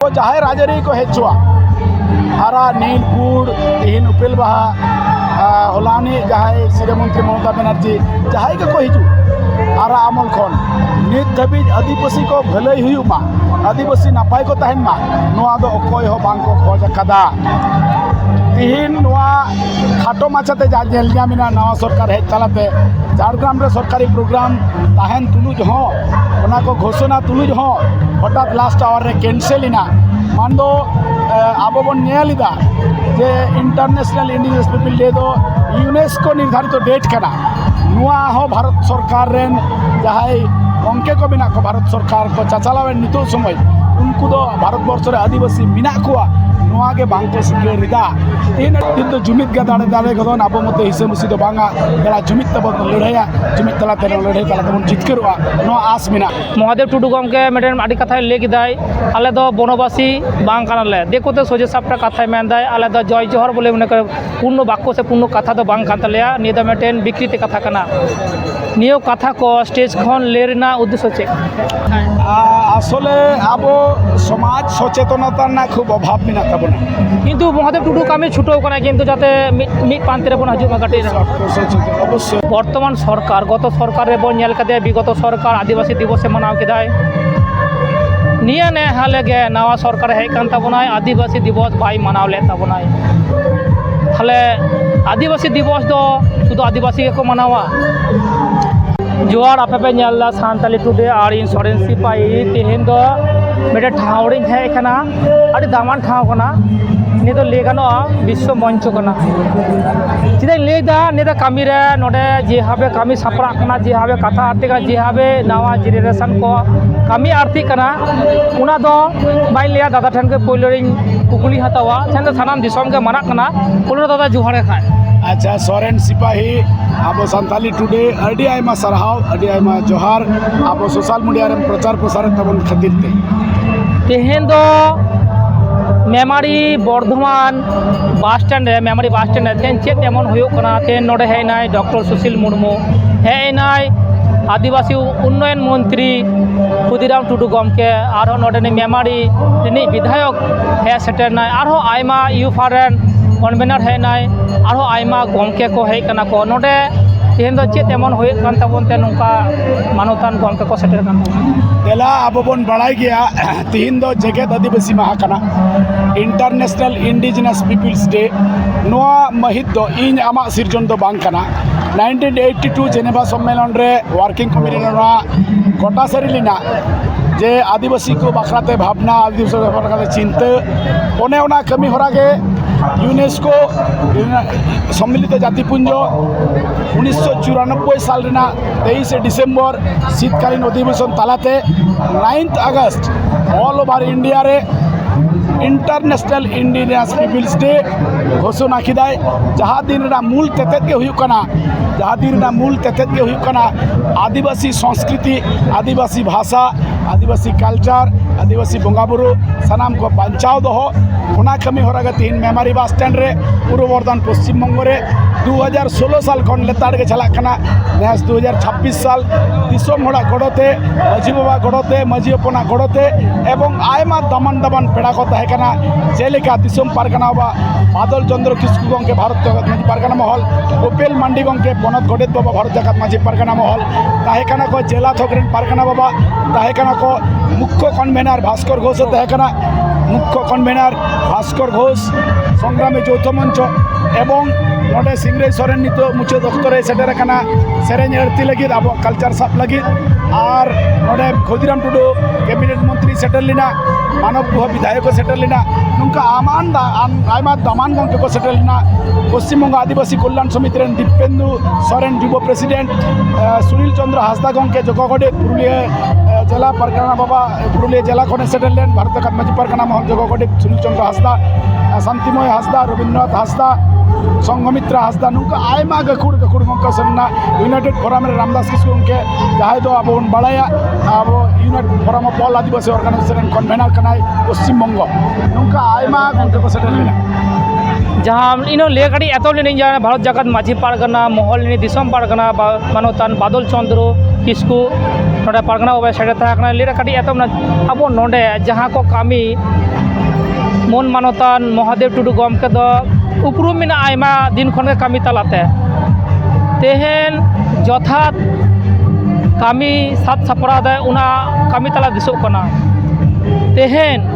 जहाँ राजरी को हेचुआ आरा नीलपुर तीन उपेल बाहा हलानी जहाँ सिरे मंत्री ममता बनर्जी जहाँ को हिजू आरा आमल खन नित धाबी आदिवासी को भलाई हुयुमा आदिवासी नापाय को तहन मा नोआ दो अकोय हो बांग को खोज कदा तीन नोआ खाटो माछाते जा जेलजा मिना नवा सरकार हेज चलाते झारग्राम रे सरकारी प्रोग्राम तहन तुलुज हो ओना को घोषणा तुलुज हो हठात लास्ट आवर रे कैंसिल इना मान दो अब बन नेलिदा जे इंटरनेशनल इंडिजिनस पीपल डे दो यूनेस्को निर्धारित डेट कना नुआ हो भारत सरकार रेन जहाई अंके को बिना को भारत सरकार को चाचालावेन नितो समय उनको दो भारत वर्ष रे आदिवासी मिना कुआ नुआ के बांको सिगे रिदा तीन दिन जुमित गे दाड़े दाड़े को अब मते हिसे मुसी दो बांगा गला जुमित तब लड़ाया जुमित तला तेरे लड़ाई तला तब जितकरवा नो आस मिना महादेव टुडू गमके मेडन आड़ी कथा ले किदाय आले दो बनवासी बांग कानाले देखोते सोजे सापटा कथा मेंदाय आले दो जय जोहर बोले उन्हें पूर्ण वाक्य से पूर्ण कथा दो बांग कानतलेया निदा मेटेन विकृति कथा कना नियो कथा को स्टेज खन लेरना उद्देश्य चे आसले अब समाज सचेतनता ना खूब अभाव मिना तबना किंतु महादेव टुडू कामे छुटो कना किंतु जाते मिक पांते रे बन हजुमा गाटी अवश्य बर्तमान सरकार गत सरकार रे बन नेल कदे विगत सरकार आदिवासी दिवस मनाव किदाय निया ने हाले गे नवा सरकार हे कान तबनाय आदिवासी दिवस बाय मनाव ले तबनाय थाले आदिवासी दिवस दो शुद्ध आदिवासी के को मनावा जोर आपे पे नेलदा सानताली टुडे आर इन सोरेन सिपाही तेहेन दो मेटे ठावरिन है कना अड़ी दामान ठाव कना नि तो लेगानो विश्व मंच कना चिदा लेदा नेदा कामी रे नोडे जे हाबे कामी सापरा कना जे हाबे कथा आरती का जे हाबे नवा जेनरेशन को कामी आरती कना उना दो बाय लिया दादा ठन के पोइलोरिन कुकुली हतावा सेन दो सनाम दिसम के मना कना पोलो दादा जुहारे खाय अच्छा सोरेन सिपाही अब सानताली टुडे अड़ी आयमा सरहाव अड़ी आयमा जोहार अब सोशल मीडिया रे प्रचार प्रसार तबन खातिर ते तेहेन दो मेमारी बर्धमान बस स्टैंड रे मेमारी बस स्टैंड रे तेन चेत एमन हुयो कना तेन नोडे हेनाय डॉक्टर सुशील मुर्मू हेनाय आदिवासी उन्नयन मंत्री खुदीराम टुडू गमके आरो नोडे मेमारी रिनी विधायक हे सेटेरनाय आरो आयमा यूफारेन कन्वेनर हेनाय आरो आयमा गमके को हे कना को नोडे तेन दो चेत एमन हुयो कान तबन ते नोंका मानवतान गमके को सेटेर कान तेला अब बन बड़ाई गया तीन दो जगत आदिवासी माह कना इंटरनेशनल इंडिजिनस पीपल्स डे नोआ महित दो इन आमा सिरजन दो बांग कना 1982 जेनेवा सम्मेलन रे वर्किंग कमिटी नोआ गोटा सरिलिना जे आदिवासी को बखराते भावना आदिवासी को बखराते चिंता ओने ओना कमी होरा के यूनेस्को सम्मिलित जातिपुंज 1994 साल 23 डिसेम्बर शीतकालीन अधिवेशन तालाते 9 अगस्त ऑल ओवर इंडिया रे इंटरनेशनल इंडिजिनस पीपल्स डे घोषणा किदाय जहाँ दिन मूल तेतेत के हुयुकना जहाँ दिन मूल तेतेत के हुयुकना आदिवासी संस्कृति आदिवासी भाषा आदिवासी कल्चर आदिवासी बंगाबुरु सनाम को बचाव दो ओना कमी हो रहा तीन मेमारी बस स्टैंड रे पूर्व बर्धमान पश्चिम बंग रे 2016 साल खन लेतार के चला कना नेस 2026 साल दिसोम होड़ा गड़ोते मझी बाबा गड़ोते मझी अपना गड़ोते एवं आयमा दमन दमन पेड़ा को तहे कना जेलेका दिसोम पारगाना बा बादल चंद्र किस्कु गंके भारत जगत माझी पारगाना महल उपेल मांडी गंके बनत गडेत बाबा भारत जगत माझी पारगाना महल तहे कना को जेला थोकरेन पारगाना बाबा तहे कना को मुख्य कन्वेनर भास्कर घोष तहे कना मुख्य कन्वेनर भास्कर घोष संग्रामी यौथ मंच एवं नोडे सिंगरे सोरेन नितो मुचे दफ्तर सेटेर कना सेरेन एड़ती लगी अब कल्चर साप लगी और नोडे खुदीराम टुडू कैबिनेट मंत्री सेटेल लिना मानव विधायक सेटेल लिना नुका आयमा दमान गंके को सेटेल लिना पश्चिम बंग आदिवासी कल्याण समिति रेन दीपेंदु सोरेन युव प्रेसिडेंट सुनील चंद्र हासदा गंके जगगडे पुरुलिया जिला परगना बाबा पुरुलिया जिला खने सेटेल लेन भारत जगत माझी परगना महल जगगडे सुनील चंद्र हासदा शांतिमय हासदा रवींद्रनाथ हासदा संघमित्र हासदा नुका आयमा गकुड़ गंका सरना यूनाइटेड फोरम रे रामदास किस्कु गंके जहाँ दो अब बड़ाया अब united forum of all Adivasi organisation convener कनाय पश्चिम बंग नुका आयमा गंके को सेटेल लेना जहाँ इन ले गाड़ी एत लेनी भारत जगत माझी पारगाना महल दिसम पारगाना मानवतान बादल चंद्र किस्कु नोडे पारगाना बाबा सेटे तहना ले गाड़ी एत अब नोडे जहाँ को कामी मन मानतान महादेव टुडू गमके दो उपरूम में आयमा दिन खन कमी तलाते तेहन जथात कमी सात सापड़ा दे उना कमी तला दिसो कना तेहन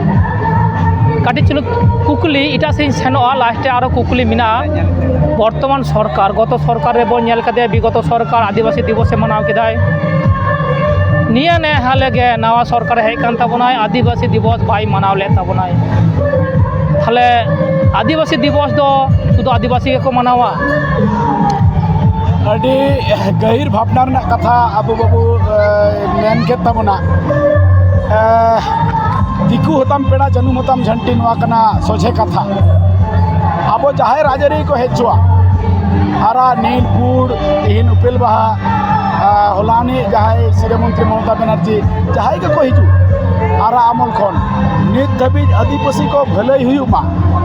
काटी चलो कुकली इटा से सेनोआ लास्टे आरो कुकली मिना बर्तमान सरकार गत सरकार रे बन विगत सरकार आदिवासी दिवस मनाव केदाय निया ने हाले गे नवा सरकार हेज कान ताबोनाय आदिवासी दिवस बाय मनाव ले ताबोनाय थाले आदिवासी दिवस दो शुधु आदिवासी के को मनावा अभी गहिर भावना रना कथा अब बाबू मेन के ताबोना दिकू होताम पेड़ा जनुम होताम झंटी नवा कना सोझे कथा अब जहाँ राजरी को हेजुआ आरा नीलपुर तीन उपेल बाहा हलानी जहाँ सिरे मंत्री ममता बनर्जी जहाँ के को हिजू आरा आमल खन नित धाबी आदिवासी को भले हुयुमा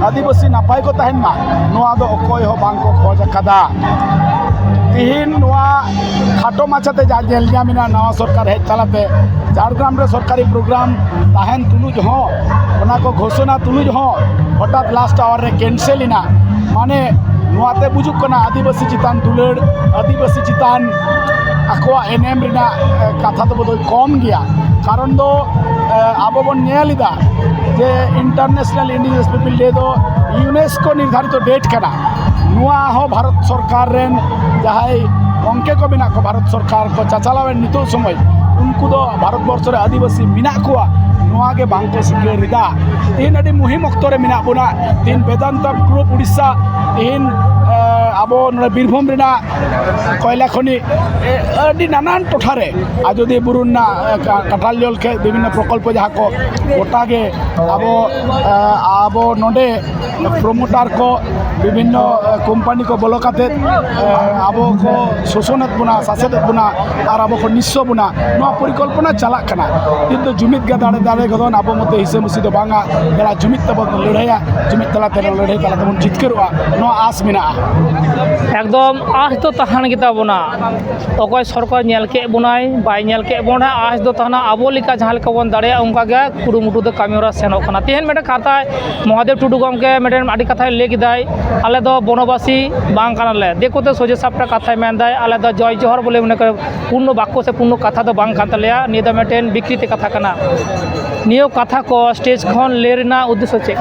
आदिवासी नापाय को तहन मा नोआ दो अकोय हो बांग को खोज कदा तीन नोआ खाटो माछाते जा जेलजामिना नवा सरकार हेज तलाते झारग्राम रे सरकारी प्रोग्राम तहन तुलुज हो ओना को घोषणा तुलुज हो हठात लास्ट आवर रे कैंसिलिना माने नोआते बुजुक कना आदिवासी चितान दुलड़ आदिवासी चितान आकोआ एनएम रिना कथा तो बदल कम गया कारण दो आबो बन नेलिदा जे इंटरनेशनल इंडिजिनियस पीपल डे दो यूनेस्को निर्धारित डेट कना नुआ हो भारत सरकार रेन जहाई अंके को बिना को भारत सरकार को चाचालावे नितो समय उनको दो भारत वर्ष रे आदिवासी मिना कोआ नुआ के बांको सिकेरिदा तीन अडी मुहिम अक्तरे मिना बुना तीन वेदांत ग्रुप उड़ीसा तीन अब बीरभूम रेना कोयला खनि अडी नानान टोठारे आजोदी बुरुना काटाल जल के विभिन्न प्रकल्प जहाँ को गोटागे अब नोडे प्रमोटर को विभिन्न कोम्पानी को बलकाते अब को शोषणत बुना सासेत बुना और अब को निस्सो बुना नोआ परिकल्पना चला कना किंतु जुमित गे दाड़े दाड़े गदन अब मते हिसे मुसी दो बांगा बेला जुमित तब लड़ाया जुमित तलाते लड़ाई तलाते बन जितकरवा नोआ आस मिना एकदम आस तो तहान गिता बोना अकय सरकार नेल के बोनाय बाय नेल के बोना आस दो तहना आबो लिका जहां लेका बन दाड़े उनका गे कुरुमुटु दो कामिरा सेनो कना तेहन मेटे खाता महादेव टुडू गमके मेटे आडी कथा ले गिदाय आले दो बनवासी बांग कानाले देखोते सोजे सापटा कथा मेनदाय आले दो जय जोहर बोले मने पूर्ण वाक्य से पूर्ण कथा दो बांग कान तलेया नि दो मेटेन विकृति कथा कना नियो कथा को स्टेज खन लेरना उद्देश्य चे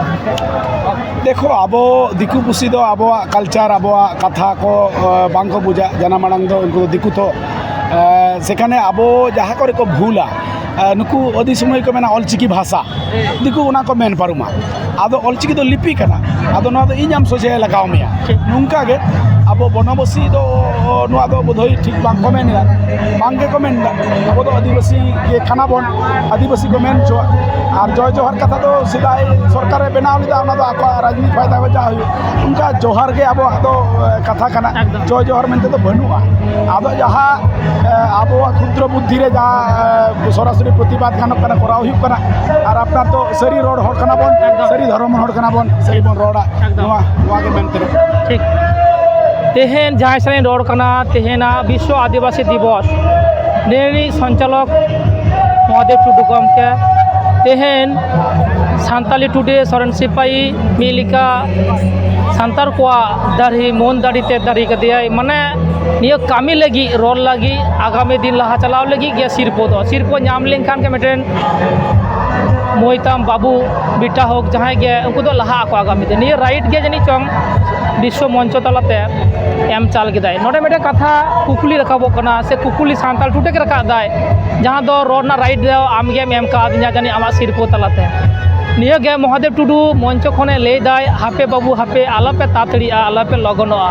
देखो अब दिकू पुसी दो अब कल्चर अब कथा को बांग को बुझा जाना मांग दो उनको दिकू तो सेखाने अब जहाँ करे को भूला नुकू अदी समय को मेना अलचिकी भाषा दिकू उना को मेन पारुमा आदो अलचिकी दो लिपि कना आदो ना दो इनाम सोचे लगाओ मिया नुंका गे अब बनवासी दो नुआ दो बोधई ठीक बांग को मेन बांगे को मेन अब दो आदिवासी के खाना बन आदिवासी को मेन जो और जय जोहर कथा तो सीधा सरकार बनाव लिदा उना दो आको राजनीति फायदा हो जा उनका जोहर के अब दो कथा कना जय जोहर मेनते तो बनुआ आदो जहाँ अब क्षुद्र बुद्धि रे जहाँ सरासरी प्रतिबाद गानों कना करा हुई कना और अपना तो सरी रोड हड़ कना बन सरी धर्म हड़ कना बन सही बन रोडा नुआ नुआ के मेनते ठीक तेहन जहाँ से रोड कना तेहना विश्व आदिवासी दिवस नेरी संचालक महादेव टुडू गमके तेहन सान्ताली टुडे सरन सिपाही मिलिका सान्तार को दाढ़ी मन दाढ़ीते दाढ़ी कदिया माने नियो कामी लगी रोल लगी आगामी दिन लहा चलाव लगी गया सिरपो नाम लेनखान के मेटेन मोइताम बाबू बिटा होक जहाँ गे उनको तो लहा को आगामी दिन नियो राइट गे जनी चंग विश्व मंच तलाते एम चाल के दाय नोडे मेटे कथा कुकुली रखाबो कना से कुकुली सान्ताल टुटे के रखा दाय जहाँ दो रोड ना राइट दो आम गेम एम का दिना जानी आमा सिरपो तलाते नियो गे महादेव टुडू मंच खने ले दाय हापे बाबू हापे आलापे तातड़िया आलापे लगनोआ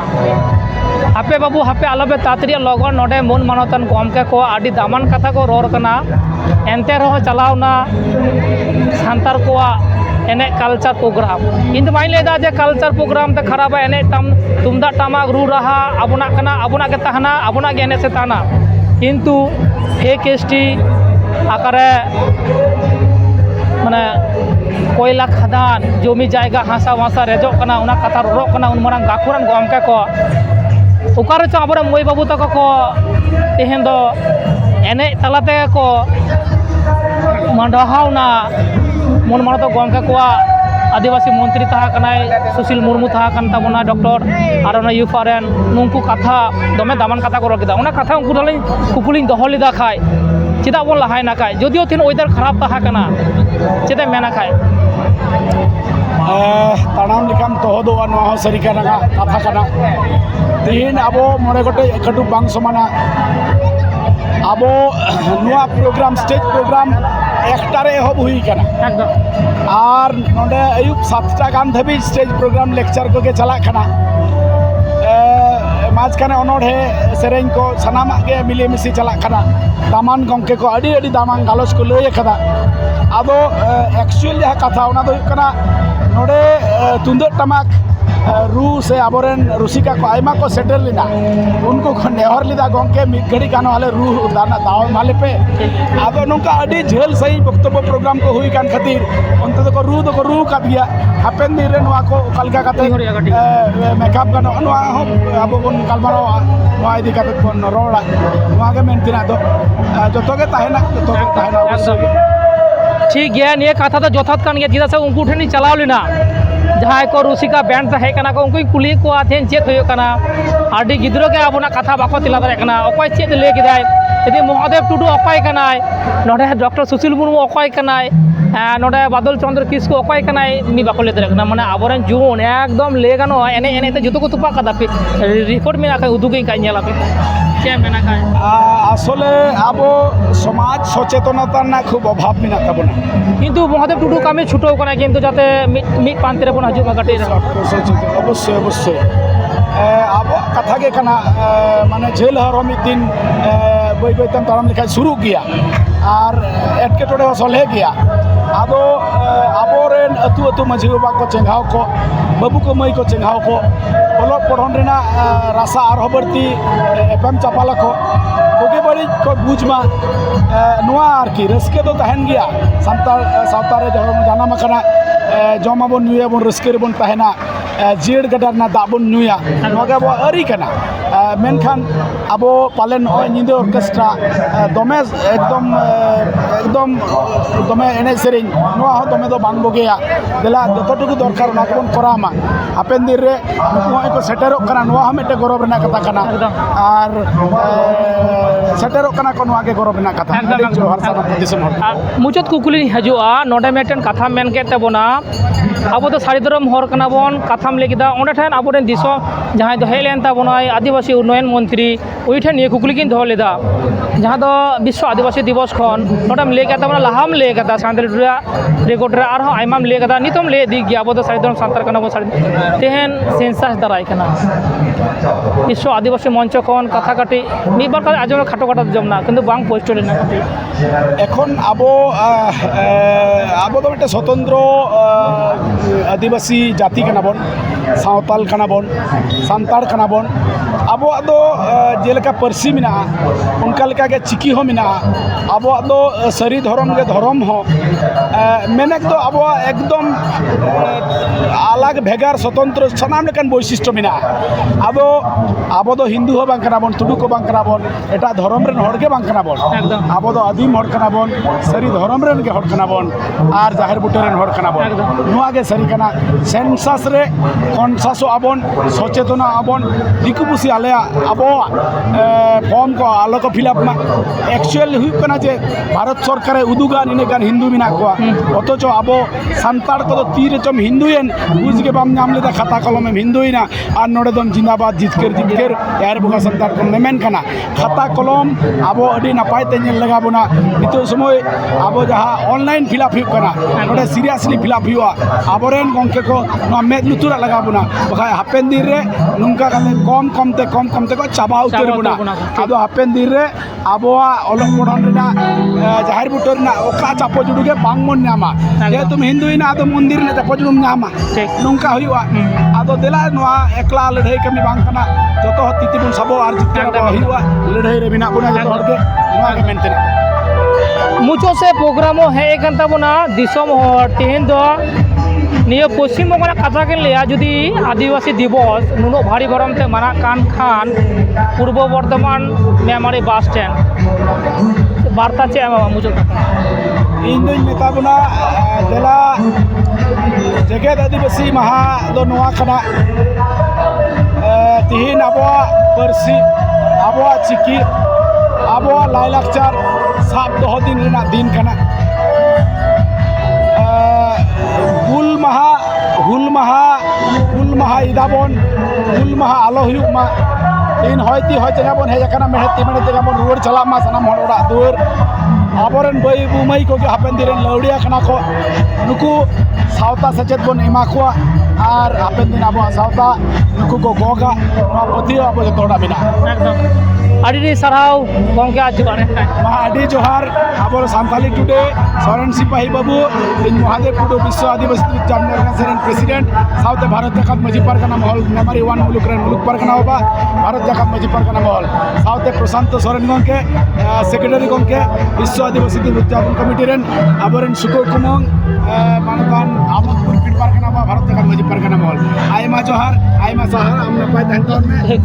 हापे बाबू हापे आलापे तातड़िया लगन नोडे मन मानतन गमके को आदि दामान कथा को रोर कना एनते रहो चलावना सान्तार को एने कल्चर प्रोग्राम इन माइन लेदा जे कल्चर प्रोग्राम ते खराब एने तम तुमदा टमाक रू रहा आबुना कना आबुना के तहना आबुना के एने से ताना किंतु फेक एसटी आकारे माने कोयला खदान जमी जायगा हासा वासा रेजो कना उना कथा रोरो कना उन मारंग गाखुरान गमके को उकारे च आबरे मई बाबू तक को तेहेन दो एने तलाते को मंडहावना ᱢᱚᱱᱢᱟᱱᱚᱛ ᱜᱚᱢᱠᱮ ᱠᱚᱣᱟᱜ ᱟᱹᱫᱤᱵᱟᱹᱥᱤ ᱢᱚᱱᱛᱨᱤ ᱛᱟᱦᱮᱸ ᱠᱟᱱᱟᱭ ᱥᱩᱥᱤᱞ ᱢᱩᱨᱢᱩ ᱛᱟᱦᱮᱸ ᱠᱟᱱ ᱛᱟᱵᱚᱱᱟ ᱰᱚᱠᱴᱚᱨ ᱟᱨ ᱚᱱᱟ ᱤᱭᱩᱯᱷᱟ ᱨᱮᱱ ᱱᱩᱝᱠᱩ ᱠᱟᱛᱷᱟ ᱫᱚᱢᱮ ᱫᱟᱢᱟᱱ ᱠᱟᱛᱷᱟ ᱠᱚ ᱨᱚᱲ ᱠᱮᱫᱟ ᱚᱱᱟ ᱠᱟᱛᱷᱟ ᱩᱱᱠᱩ ᱴᱷᱮᱱ ᱠᱩᱠᱞᱤᱧ ᱫᱚᱦᱚ ᱞᱮᱫᱟ ᱠᱷᱟᱡ ᱪᱮᱫᱟᱜ ᱵᱚᱱ ᱞᱟᱦᱟᱭᱮᱱᱟ ᱠᱷᱟᱡ ᱡᱚᱫᱤও ᱛᱤᱱ ওয়েদার খারাপ ᱛᱟᱦᱮᱸ ᱠᱟᱱᱟ ᱪᱮᱫ ᱮᱢ ᱢᱮᱱᱟ ᱠᱷᱟᱡ ᱛᱟᱲᱟᱢ ᱞᱮᱠᱟᱢ ᱛᱚᱦᱚᱫᱚᱜᱼᱟ ᱱᱚᱣᱟ ᱦᱚᱸ ᱥᱟᱹᱨᱤ ᱠᱟᱱᱟ ᱠᱟᱛᱷᱟ ᱠᱟᱱᱟ ᱛᱮᱦᱮᱧ ᱟᱵᱚ ᱢᱚᱬᱮ ᱜᱚᱴᱮᱡ ᱠᱟᱹᱴᱩᱵ ᱵᱟᱝ ᱥᱚᱢᱟᱱᱟ ᱟᱵᱚ ᱱᱚᱣᱟ ᱯᱨᱳᱜᱨᱟᱢ ᱥᱴᱮᱡ ᱯᱨᱳᱜᱨᱟম একটা রে এহব হুই কানা একদম আর নডে আয়ুব 7টা গান ধাবি স্টেজ প্রোগ্রাম লেকচার কোকে চালাক কানা মাঝখানে অনড়হে সেরেñ को সানামাগ গে মিলে মিশি চালাক কানা দামান গমকে को আডি আডি দামান গালস को লই কাদা আদো অ্যাকচুয়ালি যাহা কথা ওনা দো কানা নডে তুন্দর টামাক रू से आबोरेन रुसिका को आयमा को सेटल लेना उनको नेहर लेदा गंके मिद घड़ी कानो हाले रू दाना दाव माले पे आदो नोंका अडी झेल सही वक्तव्य प्रोग्राम को हुई कान खातिर अंत तो रू का दिया हापेन दिन रे नोआ को कलका काते मेकअप गानो नोआ हो आबो बन कालमारो नोआ इदी काते बन रोड़ा नोआ के मेनतिना दो जतो के ताहेना अवश्य ठीक गया निये कथा तो जथात कान गया जिदा से उनको ठेनी चलाव लेना जहाँ को रुसिका बैंड तहे कना को उनको कुली को आथेन चेत होयो कना आडी गिद्रो के आबोना कथा बाको तिला दारे कना अकय चेत ले किदाय यदि महादेव टुडू अकय कनाय नोडे डॉक्टर सुशील मुर्मू अकय कनाय नोडे बादल चंद्र किसको अकय कनाय नि बाको ले दारे कना माने आबोरेन जुन एकदम ले गानो एने एने ते जतो को तुपा कदा पे रिकॉर्ड में आके उदुगई का नेला पे क्या मेना खाय আসলে আবো সমাজ সচেতনতা না খুব অভাব মেনা তাবনা কিন্তু মহাদেব টুডু কামে ছুটো কানা কিন্তু যাতে মিট পান্তে রে বন হাজুমা কাটে অবশ্যই অবশ্যই আবো কথা গে কানা মানে ঝেল হর মিদ দিন বই বইতাম তারাম লেখা শুরু গিয়া আর এটকেটড়ে সলহে গিয়া আদো আবোরেন আতু আতু মাঝি বাবা को চেঙ্গাও को बाबू को मई को चेंगाव को ऑलग पढ़न रेना रासा आर हबरती एफएम चापाला को बोगे बड़ी को बुझमा नोआ आर की रस्के दो तहन गया संतार सावतारे जहर जाना मकना जमाबन नुया बन रस्के रे बन तहना जीड़ गडर ना दाबन नुया नोगे बो अरी कना मेनखान आबो पालेन नय निदे ऑर्केस्ट्रा दमे एकदम एकदम दमे एने सेरिन नोआ हो दमे दो बांग बोगेया देला जतटुकु दरकार ना कोन करामा हापेन दिन रे नोय को सेटेरो कना नोआ हम एटे गौरव रेना कथा कना आर सेटेरो कना को नोआ के गौरव रेना कथा जोहार सारा दिसम मुचत कुकुली हजुआ नोडे मेटेन कथा मेन के तबोना आबो तो सारी धरम हर कना बोन कथाम लेकिदा ओंडे ठेन आबो रेन दिसो जहां दो हेलेन ताबोनाय आदिवासी उन्नयन मंत्री ओइ ठेन ये कुकुली किन दो लेदा जहां दो विश्व आदिवासी दिवस खन नोडम ले के तबना लाहाम ले कदा सांदल रुया रेकॉर्ड रे आरो आइमाम ले कदा नितम ले दी गया आबो तो सारी धरम सांतार कना बो सारी तेहन सेंसास दराय कना विश्व आदिवासी मंच खन कथा काटी मी बार का आजम खाटो खाटो जमना किंतु बांग पोस्ट लेना काटी এখন আবো আবো তো একটা স্বতন্ত্র আদিবাসী জাতি কানাবন সাঁওতাল কানাবন সান্তাড় কানাবন আবোয়াগ দো যেলেকা পার্সি মেনা উনকা লেকা গে চিকি হো মেনা আবোয়াগ দো সারি ধরম গে ধরম হো মেনেক দো আবোয়া একদম আলাগ ভেগার স্বতন্ত্র সানাম লেকান বৈশিষ্ট্য মেনা আদো আবো দো হিন্দু হো বাং কানাবন তুডু কো বাং কানাবন এটা ধরম রেন হড়গে বাং কানাবন আবো দো আদিম হড় কানাবন সারি ধরম রেন গে হড় কানাবন আর জাহের বুটে রেন হড় কানাবন নোয়া গে সারি কানা সেন্সাস রে কনসাসো আবন সচেতন আবন দিকুপুসি আলে আবো ফর্ম को आलो को फिलअप मा एक्चुअल हुई कना जे भारत सरकार उदुगा निने गान हिंदू मिना को অথচ আবো সান্তাড় को तीरे चम हिंदुयन बुझ के बाम नाम लेदा खाता कलम में हिंदुइना আর नोडे दम जिंदाबाद जितकर जितकर यार बुका संताड़ को मेमेन कना खाता कलम आबो अडी नापाय ते नेल लगा बोना नितो समय आबो जहा ऑनलाइन फिलअप हुई कना नोडे सीरियसली फिलअप हुआ आबोरेन गंके को नो मेद लुतुरा लगा बोना बखा हापेन दिन रे नुंका काले कम कमते को चाबा उतर बोना आदो हापेन दिन रे आबोआ अलग पढ़न रेना जाहिर बुटर ना ओका चापो जुडुगे बांग मन नामा जे तुम हिंदुइना आदो मंदिर ने चापो जुडुम नामा नुंका हुआ आदो देला नोआ एकला लड़ाई कमी बांग कना जतो तिति बुन सबो आर जिते हुआ लड़ाई रे बिना बुना जतो हरके नोआ के मेनते मुचो से प्रोग्रामो है एकंता बुना दिसम हर तेहन दो निया पश्चिम बंगाल कथा के लिया जुदी आदिवासी दिवस नुनो भारी भरम ते मना कान खान पूर्व बर्धमान मेमारी बस स्टैंड ᱵᱟᱨᱛᱟ ᱪᱮᱫ ᱮᱢᱟᱢᱟ ᱢᱩᱪᱟᱹᱫ ᱠᱟᱛᱷᱟ? ᱤᱧ ᱫᱩᱧ ᱢᱮᱛᱟ ᱵᱚᱱᱟ ᱫᱮᱞᱟ ᱡᱮᱜᱮᱫ ᱟᱹᱫᱤᱵᱟᱹᱥᱤ ᱢᱟᱦᱟ ᱫᱚ ᱱᱚᱣᱟ ᱠᱟᱱᱟ, ᱛᱤᱦᱤᱧ ᱟᱵᱚᱣᱟᱜ ᱯᱟᱹᱨᱥᱤ, ᱟᱵᱚᱣᱟᱜ ᱪᱤᱠᱤ, ᱟᱵᱚᱣᱟᱜ ᱞᱟᱭᱞᱟᱠᱪᱟর ᱥᱟᱵ ᱫᱚᱦᱚ ᱫᱤᱱ ᱨᱮᱱᱟᱜ ᱫᱤᱱ ᱠᱟᱱᱟ। ᱦᱩᱞ ᱢᱟᱦᱟ ᱤᱫᱟᱵᱚᱱ, ᱦᱩᱞ ᱢᱟᱦᱟ ᱟᱞᱚ ᱦᱩᱭᱩᱜ ᱢᱟ। ᱛᱤᱦᱤᱧ ᱦᱚᱭᱛᱤ ᱦᱚᱭ ᱛᱮᱜᱮ ᱵᱚᱱ ᱦᱮᱡ ᱟᱠᱟᱱᱟ, ᱢᱮᱬᱦᱮᱫ ᱛᱤ ᱢᱮᱬᱦᱮᱫ ᱛᱮᱜᱮ ᱵᱚᱱ ᱨᱩᱣᱟᱹᱲ ᱪᱟᱞᱟᱜ ᱢᱟ ᱥᱟᱱᱟᱢ ᱦᱚᱲ ᱚᱲᱟᱜ ᱫᱩᱣᱟᱹᱨ। ᱟᱵᱚᱨᱮᱱ ᱢᱟᱹᱭ ᱠᱚᱜᱮ ᱦᱟᱯᱮᱱ ᱫᱤᱱ ᱨᱮᱱ ᱞᱟᱹᱣᱲᱤᱭᱟᱹ ᱠᱟᱱᱟ ᱠᱚ, ᱱᱩᱠᱩ ᱥᱟᱶᱛᱟ ᱥᱮᱪᱮᱫ ᱵᱚᱱ ᱮᱢᱟ ᱠᱚᱣᱟ ᱟᱨ ᱦᱟᱯᱮᱱ din ᱟᱵᱚᱣᱟᱜ ᱥᱟᱶᱛᱟ ᱱᱩᱠᱩ ᱠᱚ ᱜᱚᱜᱟ, ᱱᱚᱣᱟ ᱯᱟᱹᱛᱭᱟᱹᱣ ᱟᱵᱚ ᱡᱚᱛᱚ ᱦᱚᱲᱟᱜ ᱢᱮᱱᱟᱜᱼᱟ। ᱮᱠᱫᱚম ᱟᱹᱰᱤ ᱟᱹᱰᱤ ᱥᱟᱨᱦᱟᱣ ᱜᱚᱢᱠᱮ ᱟᱨ ᱡᱚᱦᱟᱨ। ᱢᱟ ᱟᱹᱰᱤ ᱡᱚᱦᱟᱨ। ᱟᱵᱚ ᱥᱟᱱᱛᱟᱞᱤ ᱴᱩᱰे ᱥᱚᱨᱮᱱ ᱥᱤᱯᱟᱦᱤ ᱵᱟᱹᱵᱩ, ᱤᱧ ᱢᱚᱦᱟᱫᱮᱵ ᱴᱩᱰᱩ ᱵᱤᱥᱥᱚ ᱟᱹᱫᱤᱵᱟᱹᱥᱤ ᱡᱟᱱ ᱚᱨᱜᱟᱱᱟᱭᱡᱮᱥᱚᱱ ᱯᱨᱮᱥᱤᱰᱮন্ট, ᱥᱟᱶᱛᱮ ᱵᱷᱟᱨᱚᱛ ᱡᱟᱠᱟᱛ ᱢᱟᱹᱡᱷᱤ ᱯᱟᱨᱜᱟᱱᱟ ᱢᱚᱦᱚᱞ ᱢᱮᱢᱟᱨᱤ ওয়ান মুলুক ᱨᱮᱱ ᱢᱩᱞᱩᱠ ᱯᱟᱨᱜᱟᱱᱟ ᱵᱟᱵᱟ, ᱵᱷᱟরত জাকাত মাঝি পারগানা মহল, সাথে প্রশান্ত সরেন গঙ্কে সেক্রেটারি গঙ্কে, বিশ্ব আদিবাসী দিবস উদযাপন কমিটি রেন আবরেন সুকো কুমং মানকান আমোদপুর পীঠ পারগানা বা ভারত জাকাত মাঝি পারগানা মহল। আইমা জোহার, আইমা সাহার, আমরা পাই ধান ঠিক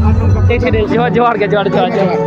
ঠিক, জোহার জোহার।